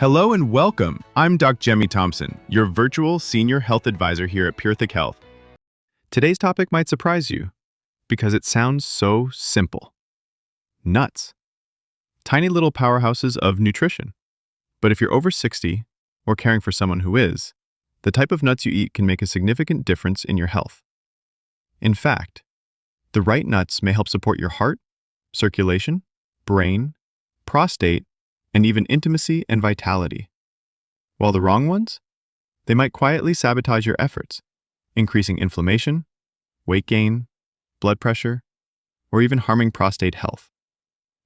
Hello and welcome. I'm Dr. Gemi Thompson, your virtual senior health advisor here at Purethic Health. Today's topic might surprise you because it sounds so simple. Nuts. Tiny little powerhouses of nutrition. But if you're over 60 or caring for someone who is, the type of nuts you eat can make a significant difference in your health. In fact, the right nuts may help support your heart, circulation, brain, prostate, and even intimacy and vitality. While the wrong ones, they might quietly sabotage your efforts, increasing inflammation, weight gain, blood pressure, or even harming prostate health.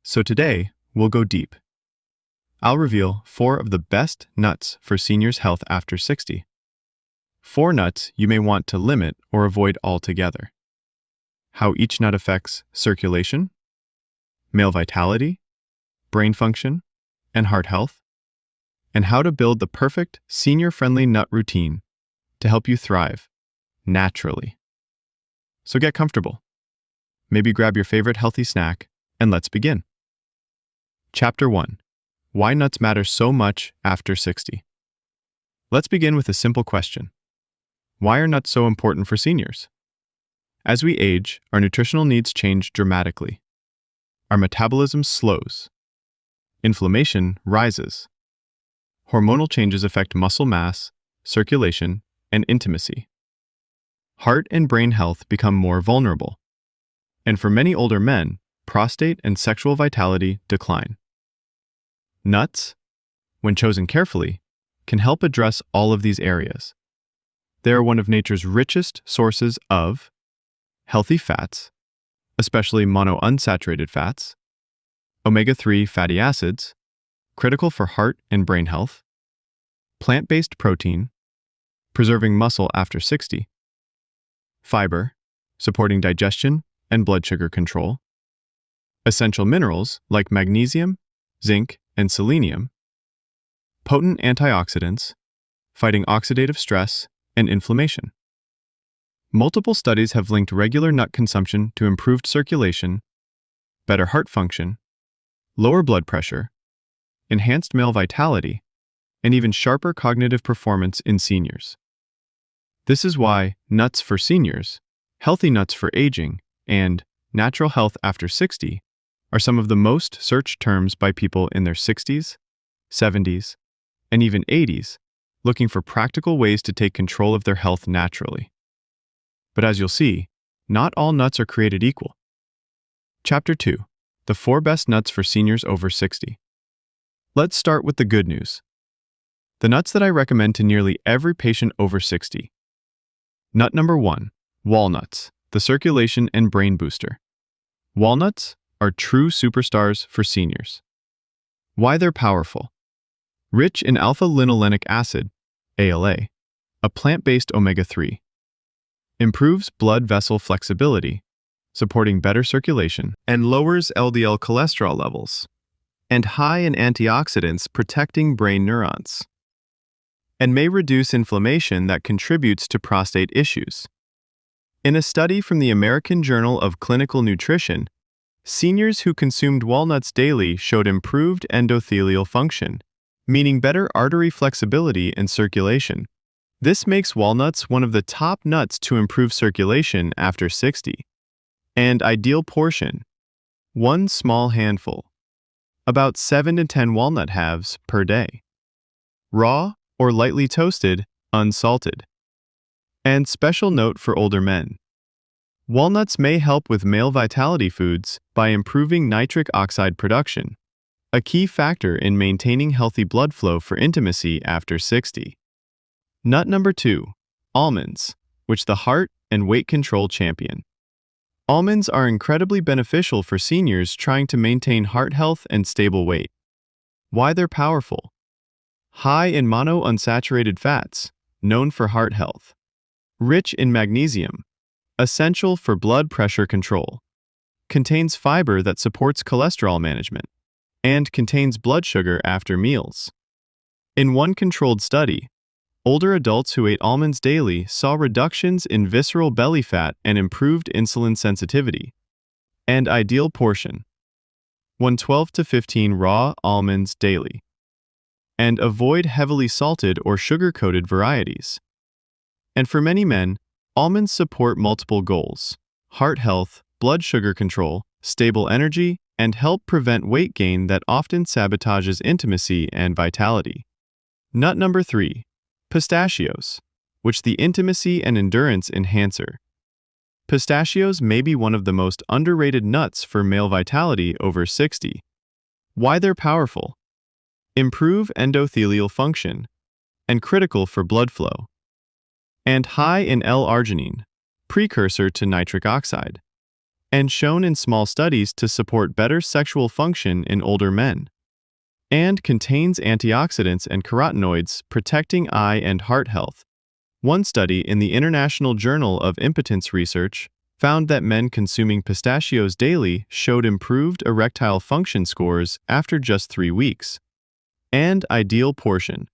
So today, we'll go deep. I'll reveal 4 of the best nuts for seniors' health after 60. 4 nuts you may want to limit or avoid altogether. How each nut affects circulation, male vitality, brain function, and heart health, and how to build the perfect senior-friendly nut routine to help you thrive naturally. So get comfortable. Maybe grab your favorite healthy snack, and let's begin. Chapter 1. Why nuts matter so much after 60. Let's begin with a simple question. Why are nuts so important for seniors? As we age, our nutritional needs change dramatically. Our metabolism slows. Inflammation rises. Hormonal changes affect muscle mass, circulation, and intimacy. Heart and brain health become more vulnerable. And for many older men, prostate and sexual vitality decline. Nuts, when chosen carefully, can help address all of these areas. They are one of nature's richest sources of healthy fats, especially monounsaturated fats, omega-3 fatty acids, critical for heart and brain health, plant-based protein, preserving muscle after 60, fiber, supporting digestion and blood sugar control, essential minerals like magnesium, zinc, and selenium, potent antioxidants, fighting oxidative stress and inflammation. Multiple studies have linked regular nut consumption to improved circulation, better heart function, lower blood pressure, enhanced male vitality, and even sharper cognitive performance in seniors. This is why nuts for seniors, healthy nuts for aging, and natural health after 60 are some of the most searched terms by people in their 60s, 70s, and even 80s, looking for practical ways to take control of their health naturally. But as you'll see, not all nuts are created equal. Chapter 2. The 4 best nuts for seniors over 60. Let's start with the good news. The nuts that I recommend to nearly every patient over 60. Nut number 1, walnuts, the circulation and brain booster. Walnuts are true superstars for seniors. Why they're powerful. Rich in alpha-linolenic acid, ALA, a plant-based omega-3. Improves blood vessel flexibility, supporting better circulation, and lowers LDL cholesterol levels, and high in antioxidants protecting brain neurons, and may reduce inflammation that contributes to prostate issues. In a study from the American Journal of Clinical Nutrition, seniors who consumed walnuts daily showed improved endothelial function, meaning better artery flexibility and circulation. This makes walnuts one of the top nuts to improve circulation after 60. And ideal portion, 1 small handful, about 7 to 10 walnut halves per day. Raw or lightly toasted, unsalted. And special note for older men. Walnuts may help with male vitality foods by improving nitric oxide production, a key factor in maintaining healthy blood flow for intimacy after 60. Nut number 2, almonds, which the heart and weight control champion. Almonds are incredibly beneficial for seniors trying to maintain heart health and stable weight. Why they're powerful. High in monounsaturated fats, known for heart health. Rich in magnesium, essential for blood pressure control. Contains fiber that supports cholesterol management, and contains blood sugar after meals. In one controlled study, older adults who ate almonds daily saw reductions in visceral belly fat and improved insulin sensitivity. And ideal portion. 12 to 15 raw almonds daily. and avoid heavily salted or sugar-coated varieties. And for many men, almonds support multiple goals: heart health, blood sugar control, stable energy, and help prevent weight gain that often sabotages intimacy and vitality. Nut number 3, pistachios, which the intimacy and endurance enhancer. Pistachios may be one of the most underrated nuts for male vitality over 60. Why they're powerful: improve endothelial function, and critical for blood flow, and high in L-arginine, precursor to nitric oxide, and shown in small studies to support better sexual function in older men, and contains antioxidants and carotenoids protecting eye and heart health. One study in the International Journal of Impotence Research found that men consuming pistachios daily showed improved erectile function scores after just 3 weeks. And ideal portion: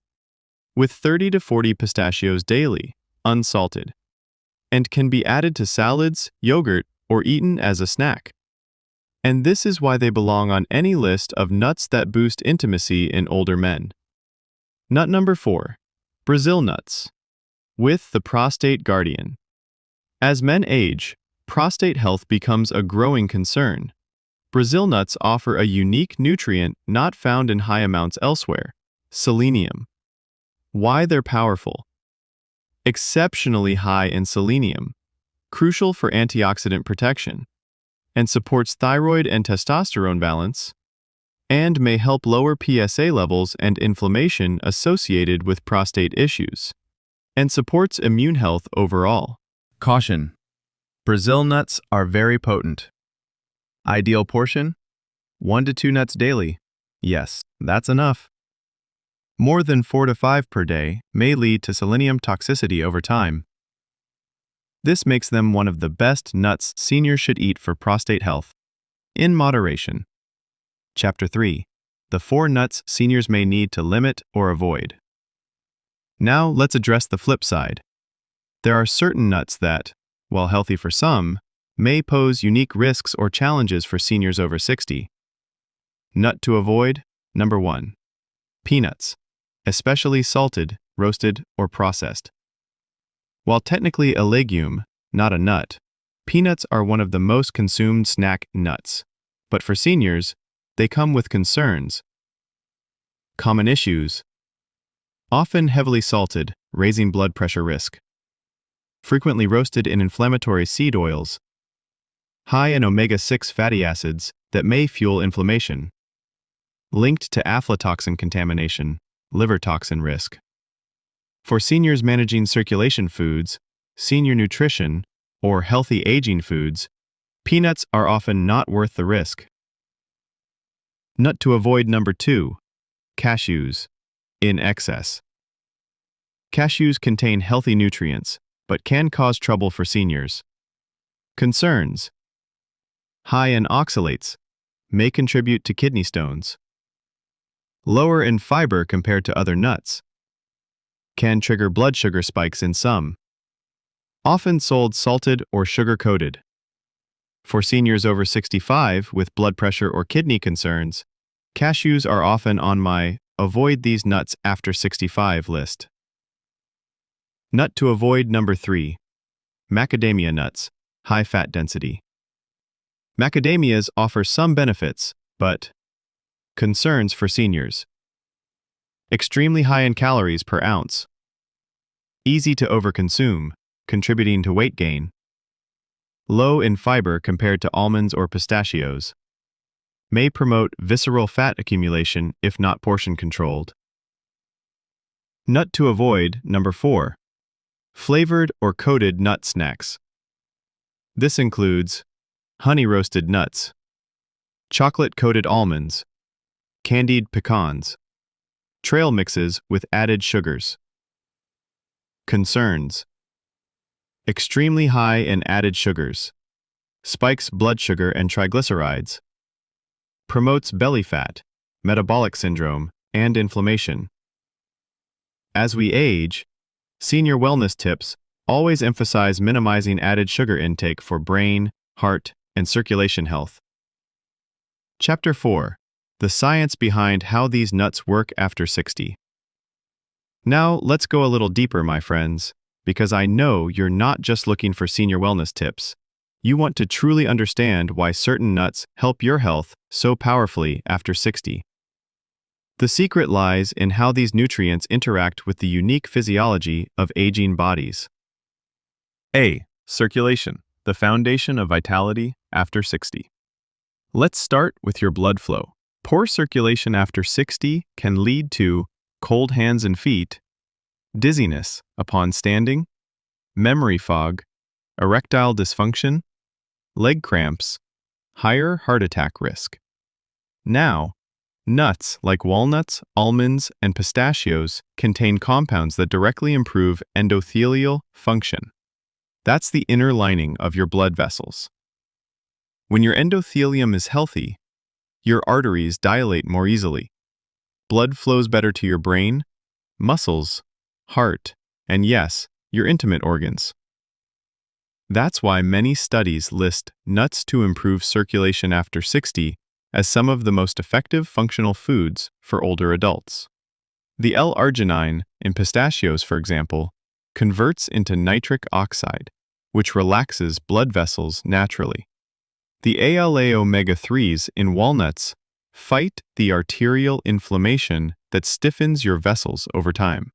with 30 to 40 pistachios daily, unsalted, and can be added to salads, yogurt, or eaten as a snack. And this is why they belong on any list of nuts that boost intimacy in older men. Nut number 4, Brazil nuts, with the prostate guardian. As men age, prostate health becomes a growing concern. Brazil nuts offer a unique nutrient not found in high amounts elsewhere: selenium. Why they're powerful: exceptionally high in selenium, crucial for antioxidant protection, and supports thyroid and testosterone balance, and may help lower PSA levels and inflammation associated with prostate issues, and supports immune health overall. Caution: Brazil nuts are very potent. Ideal portion: 1 to 2 nuts daily. Yes, that's enough. More than 4 to 5 per day may lead to selenium toxicity over time. This makes them one of the best nuts seniors should eat for prostate health, in moderation. Chapter 3: The 4 nuts seniors may need to limit or avoid. Now let's address the flip side. There are certain nuts that, while healthy for some, may pose unique risks or challenges for seniors over 60. Nut to avoid: number 1, peanuts, especially salted, roasted, or processed. While technically a legume, not a nut, peanuts are one of the most consumed snack nuts. But for seniors, they come with concerns. Common issues: often heavily salted, raising blood pressure risk. Frequently roasted in inflammatory seed oils. High in omega-6 fatty acids that may fuel inflammation. Linked to aflatoxin contamination, liver toxin risk. For seniors managing circulation foods, senior nutrition, or healthy aging foods, peanuts are often not worth the risk. Nut to avoid: number 2, cashews, in excess. Cashews contain healthy nutrients, but can cause trouble for seniors. Concerns: high in oxalates, may contribute to kidney stones. Lower in fiber compared to other nuts. Can trigger blood sugar spikes in some. Often sold salted or sugar-coated. For seniors over 65 with blood pressure or kidney concerns, cashews are often on my avoid these nuts after 65 list. Nut to avoid: number 3, macadamia nuts, high fat density. Macadamias offer some benefits, but concerns for seniors: extremely high in calories per ounce. Easy to overconsume, contributing to weight gain. Low in fiber compared to almonds or pistachios. May promote visceral fat accumulation if not portion controlled. Nut to avoid: number 4, flavored or coated nut snacks. This includes honey-roasted nuts, chocolate-coated almonds, candied pecans, trail mixes with added sugars. Concerns: extremely high in added sugars, spikes blood sugar and triglycerides, promotes belly fat, metabolic syndrome, and inflammation. As we age, senior wellness tips always emphasize minimizing added sugar intake for brain, heart, and circulation health. Chapter 4: The science behind how these nuts work after 60. Now, let's go a little deeper, my friends, because I know you're not just looking for senior wellness tips. You want to truly understand why certain nuts help your health so powerfully after 60. The secret lies in how these nutrients interact with the unique physiology of aging bodies. A. Circulation, the foundation of vitality after 60. Let's start with your blood flow. Poor circulation after 60 can lead to cold hands and feet, dizziness upon standing, memory fog, erectile dysfunction, leg cramps, higher heart attack risk. Now, nuts like walnuts, almonds, and pistachios contain compounds that directly improve endothelial function. That's the inner lining of your blood vessels. When your endothelium is healthy, your arteries dilate more easily. Blood flows better to your brain, muscles, heart, and yes, your intimate organs. That's why many studies list nuts to improve circulation after 60 as some of the most effective functional foods for older adults. The L-arginine in pistachios, for example, converts into nitric oxide, which relaxes blood vessels naturally. The ALA omega-3s in walnuts fight the arterial inflammation that stiffens your vessels over time.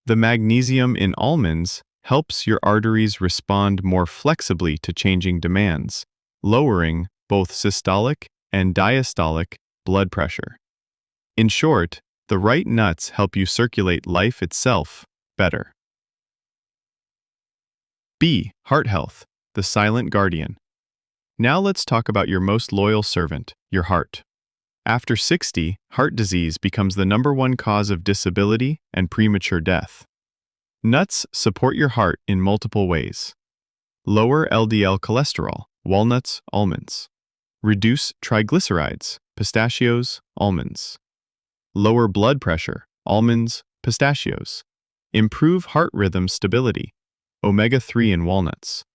The magnesium in almonds helps your arteries respond more flexibly to changing demands, lowering both systolic and diastolic blood pressure. In short, the right nuts help you circulate life itself better. B. Heart health, the silent guardian. Now let's talk about your most loyal servant, your heart. After 60, heart disease becomes the #1 cause of disability and premature death. Nuts support your heart in multiple ways. Lower LDL cholesterol, walnuts, almonds. Reduce triglycerides, pistachios, almonds. Lower blood pressure, almonds, pistachios. Improve heart rhythm stability, omega-3 in walnuts.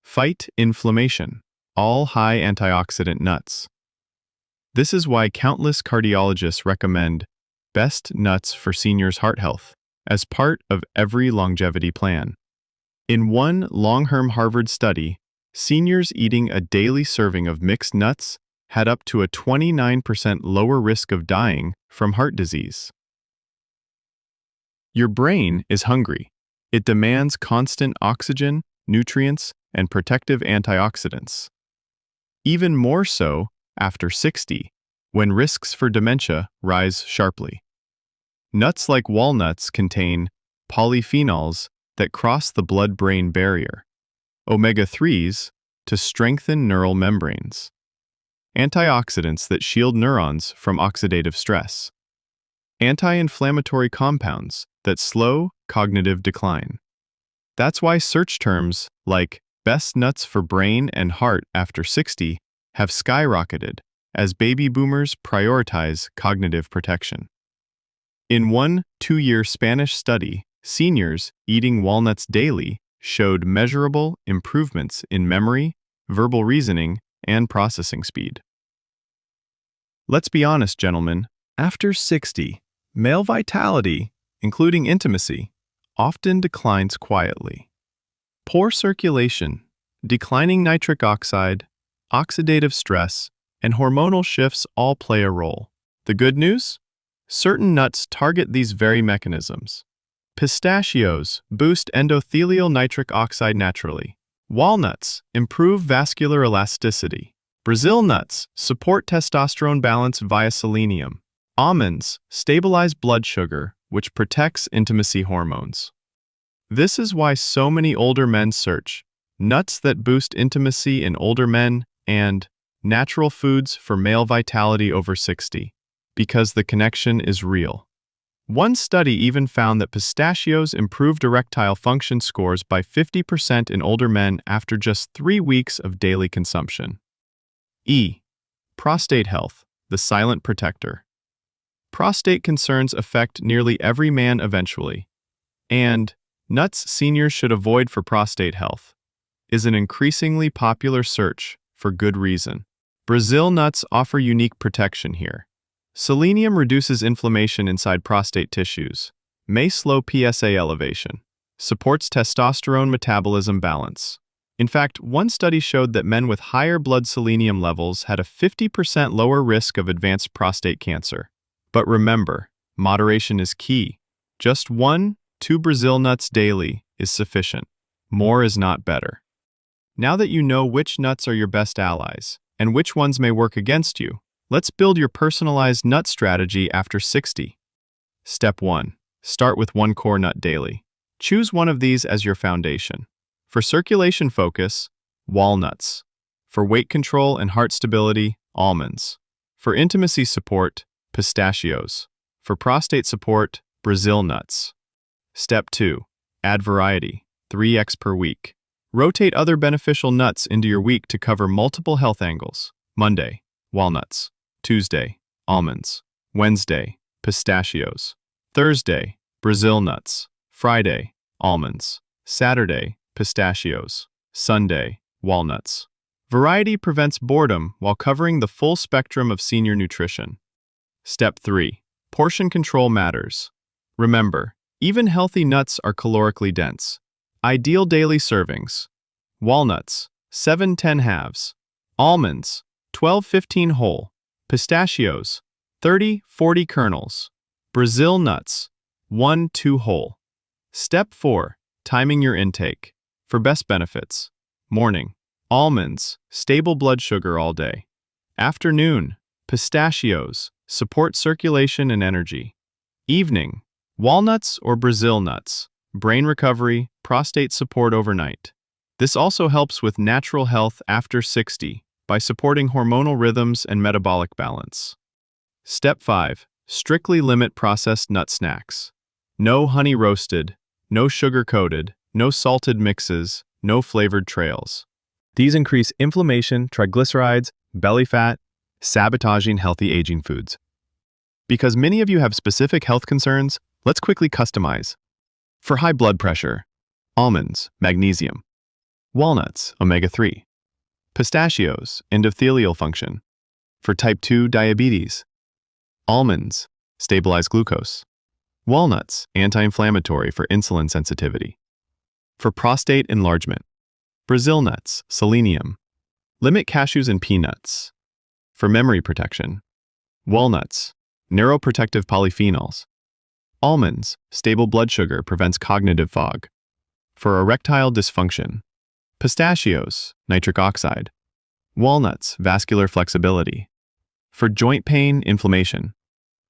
Fight inflammation, all high antioxidant nuts. This is why countless cardiologists recommend best nuts for seniors' heart health as part of every longevity plan. In one long-term Harvard study, seniors eating a daily serving of mixed nuts had up to a 29% lower risk of dying from heart disease. Your brain is hungry. It demands constant oxygen, nutrients, and protective antioxidants. Even more so after 60, when risks for dementia rise sharply. Nuts like walnuts contain polyphenols that cross the blood-brain barrier, omega-3s to strengthen neural membranes, antioxidants that shield neurons from oxidative stress, anti-inflammatory compounds that slow cognitive decline. That's why search terms like best nuts for brain and heart after 60 have skyrocketed as baby boomers prioritize cognitive protection. In one 2-year Spanish study, seniors eating walnuts daily showed measurable improvements in memory, verbal reasoning, and processing speed. Let's be honest, gentlemen, after 60, male vitality, including intimacy, often declines quietly. Poor circulation, declining nitric oxide, oxidative stress, and hormonal shifts all play a role. The good news? Certain nuts target these very mechanisms. Pistachios boost endothelial nitric oxide naturally. Walnuts improve vascular elasticity. Brazil nuts support testosterone balance via selenium. Almonds stabilize blood sugar, which protects intimacy hormones. This is why so many older men search nuts that boost intimacy in older men and natural foods for male vitality over 60, because the connection is real. One study even found that pistachios improved erectile function scores by 50% in older men after just 3 weeks of daily consumption. E. Prostate health, the silent protector. Prostate concerns affect nearly every man eventually, and nuts seniors should avoid for prostate health is an increasingly popular search for good reason. Brazil nuts offer unique protection here. Selenium reduces inflammation inside prostate tissues, may slow PSA elevation, supports testosterone metabolism balance. In fact, one study showed that men with higher blood selenium levels had a 50% lower risk of advanced prostate cancer. But remember, moderation is key. Just 1-2 Brazil nuts daily is sufficient. More is not better. Now that you know which nuts are your best allies and which ones may work against you, let's build your personalized nut strategy after 60. Step 1. Start with 1 core nut daily. Choose one of these as your foundation. For circulation focus, walnuts. For weight control and heart stability, almonds. For intimacy support, pistachios. For prostate support, Brazil nuts. Step 2. Add variety, 3x per week. Rotate other beneficial nuts into your week to cover multiple health angles. Monday, walnuts. Tuesday, almonds. Wednesday, pistachios. Thursday, Brazil nuts. Friday, almonds. Saturday, pistachios. Sunday, walnuts. Variety prevents boredom while covering the full spectrum of senior nutrition. Step 3. Portion control matters. Remember, even healthy nuts are calorically dense. Ideal daily servings. Walnuts, 7-10 halves. Almonds, 12-15 whole. Pistachios, 30-40 kernels. Brazil nuts, 1-2 whole. Step 4. Timing your intake. For best benefits. Morning, almonds, stable blood sugar all day. Afternoon, pistachios, support circulation and energy. Evening, walnuts or Brazil nuts, brain recovery, prostate support overnight. This also helps with natural health after 60 by supporting hormonal rhythms and metabolic balance. Step 5. Strictly limit processed nut snacks. No honey roasted, no sugar-coated, no salted mixes, no flavored trails. These increase inflammation, triglycerides, belly fat, sabotaging healthy aging foods. Because many of you have specific health concerns, let's quickly customize. For high blood pressure, almonds, magnesium. Walnuts, omega-3. Pistachios, endothelial function. For type 2 diabetes, almonds, stabilize glucose. Walnuts, anti-inflammatory for insulin sensitivity. For prostate enlargement, Brazil nuts, selenium. Limit cashews and peanuts. For memory protection, walnuts, neuroprotective polyphenols. Almonds, stable blood sugar, prevents cognitive fog. For erectile dysfunction, pistachios, nitric oxide. Walnuts, vascular flexibility. For joint pain, inflammation,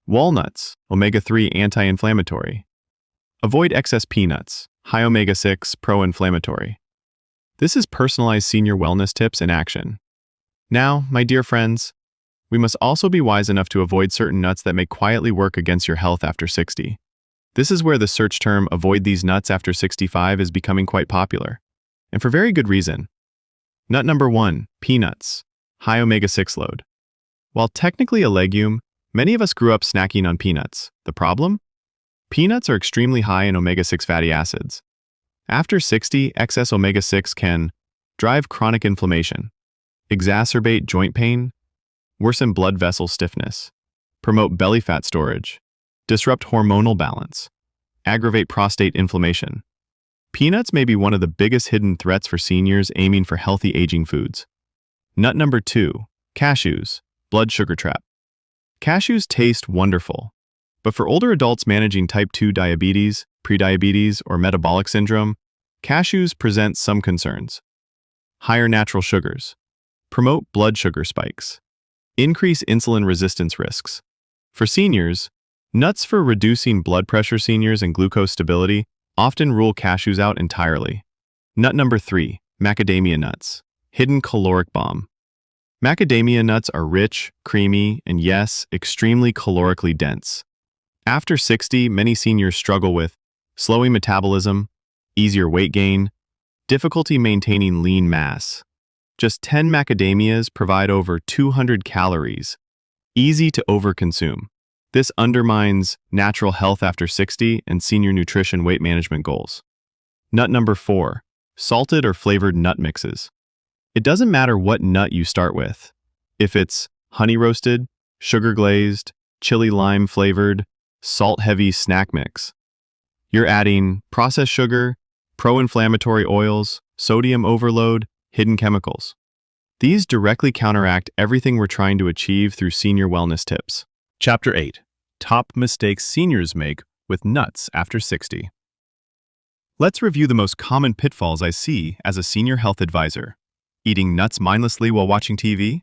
walnuts, omega-3 anti-inflammatory. Avoid excess peanuts, high omega-6 pro-inflammatory. This is personalized senior wellness tips in action. Now, my dear friends, we must also be wise enough to avoid certain nuts that may quietly work against your health after 60. This is where the search term "avoid these nuts after 65" is becoming quite popular, and for very good reason. Nut number 1, peanuts, high omega-6 load. While technically a legume, many of us grew up snacking on peanuts. The problem? Peanuts are extremely high in omega-6 fatty acids. After 60, excess omega-6 can drive chronic inflammation, exacerbate joint pain, worsen blood vessel stiffness, promote belly fat storage, disrupt hormonal balance, aggravate prostate inflammation. Peanuts may be one of the biggest hidden threats for seniors aiming for healthy aging foods. Nut number 2, cashews, blood sugar trap. Cashews taste wonderful, but for older adults managing type 2 diabetes, prediabetes, or metabolic syndrome, cashews present some concerns. Higher natural sugars. Promote blood sugar spikes. Increase insulin resistance risks. For seniors, nuts for reducing blood pressure seniors and glucose stability often rule cashews out entirely. Nut number 3, macadamia nuts, hidden caloric bomb. Macadamia nuts are rich, creamy, and yes, extremely calorically dense. After 60, many seniors struggle with slowing metabolism, easier weight gain, difficulty maintaining lean mass. Just 10 macadamias provide over 200 calories, easy to overconsume. This undermines natural health after 60 and senior nutrition weight management goals. Nut number 4, salted or flavored nut mixes. It doesn't matter what nut you start with. If it's honey roasted, sugar glazed, chili lime flavored, salt heavy snack mix, You're adding processed sugar, pro-inflammatory oils, sodium overload, hidden chemicals. These directly counteract everything we're trying to achieve through senior wellness tips. Chapter 8. Top mistakes seniors make with nuts after 60. Let's review the most common pitfalls I see as a senior health advisor. Eating nuts mindlessly while watching TV?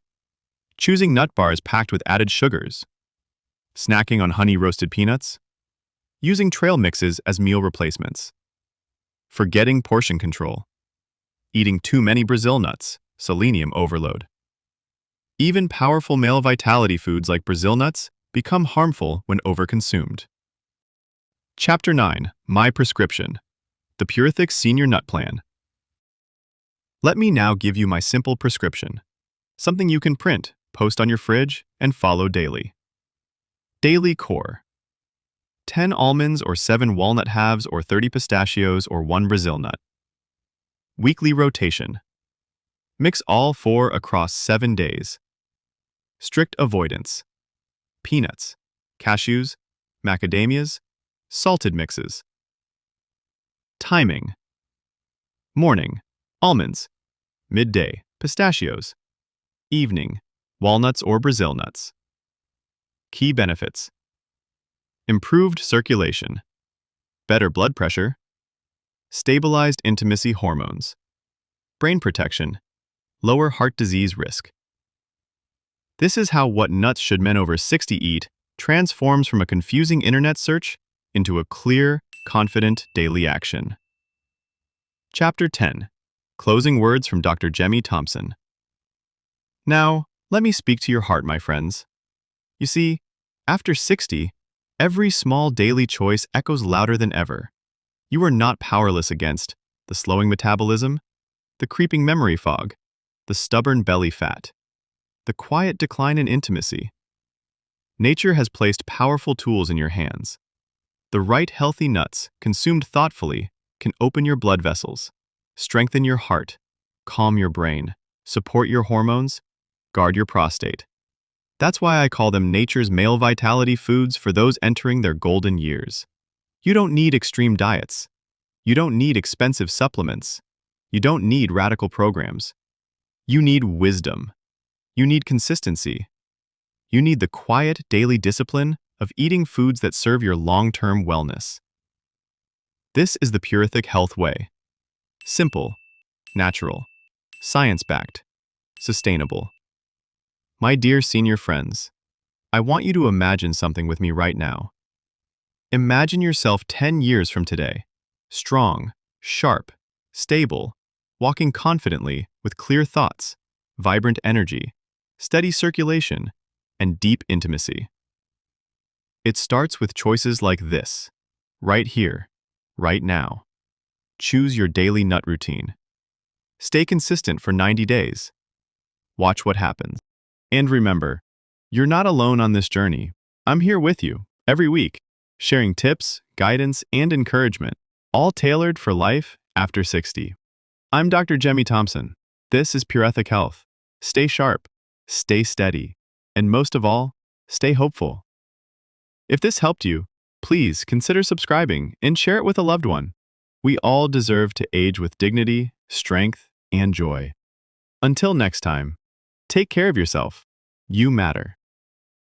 Choosing nut bars packed with added sugars? Snacking on honey-roasted peanuts? Using trail mixes as meal replacements? Forgetting portion control? Eating too many Brazil nuts? Selenium overload. Even powerful male vitality foods like Brazil nuts become harmful when overconsumed. Chapter 9. My Prescription. The Purethic Senior Nut Plan. Let me now give you my simple prescription. Something you can print, post on your fridge, and follow daily. Daily Core. 10 almonds or 7 walnut halves or 30 pistachios or 1 Brazil nut. Weekly rotation. Mix all 4 across 7 days. Strict avoidance. Peanuts, cashews, macadamias, salted mixes. Timing. Morning, almonds. Midday, pistachios. Evening, walnuts or Brazil nuts. Key benefits. Improved circulation. Better blood pressure. Stabilized intimacy hormones. Brain protection. Lower heart disease risk. This is how what nuts should men over 60 eat transforms from a confusing internet search into a clear, confident daily action. Chapter 10. Closing words from Dr. Gemi Thompson. Now, let me speak to your heart, my friends. You see, after 60, every small daily choice echoes louder than ever. You are not powerless against the slowing metabolism, the creeping memory fog, the stubborn belly fat, the quiet decline in intimacy. Nature has placed powerful tools in your hands. The right healthy nuts, consumed thoughtfully, can open your blood vessels, strengthen your heart, calm your brain, support your hormones, guard your prostate. That's why I call them nature's male vitality foods for those entering their golden years. You don't need extreme diets. You don't need expensive supplements. You don't need radical programs. You need wisdom. You need consistency. You need the quiet daily discipline of eating foods that serve your long-term wellness. This is the Purethic Health way. Simple, natural, science-backed, sustainable. My dear senior friends, I want you to imagine something with me right now. Imagine yourself 10 years from today, strong, sharp, stable, walking confidently with clear thoughts, vibrant energy, steady circulation, and deep intimacy. It starts with choices like this, right here, right now. Choose your daily nut routine. Stay consistent for 90 days. Watch what happens. And remember, you're not alone on this journey. I'm here with you, every week, sharing tips, guidance, and encouragement, all tailored for life after 60. I'm Dr. Gemi Thompson. This is Purethic Health. Stay sharp, stay steady, and most of all, stay hopeful. If this helped you, please consider subscribing and share it with a loved one. We all deserve to age with dignity, strength, and joy. Until next time, take care of yourself. You matter.